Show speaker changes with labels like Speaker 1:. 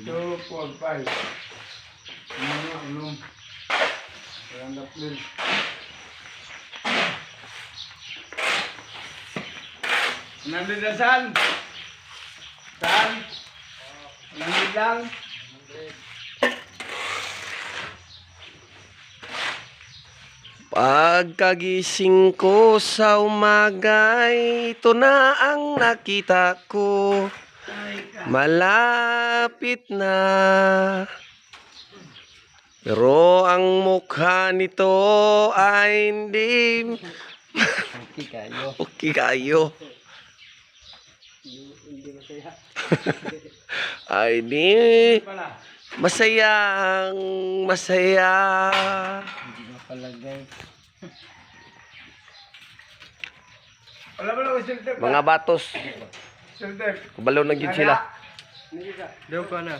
Speaker 1: Two, four, five. Ulum. Ayan na plin. Nandun na saan? Saan? Nandun lang?
Speaker 2: Pagkagising ko sa umaga, ito na ang nakita ko. Malapit na. Pero ang mukha nito ay hindi
Speaker 1: Okay kayo.
Speaker 2: okay kayo.
Speaker 1: Hindi masaya.
Speaker 2: Ay di
Speaker 1: Pala.
Speaker 2: masayang masaya.
Speaker 1: Hindi mapalagay. Wala ba lang siltep?
Speaker 2: Mga batos,
Speaker 1: Siltep.
Speaker 2: kabalo na gid sila.
Speaker 1: Daw ka na.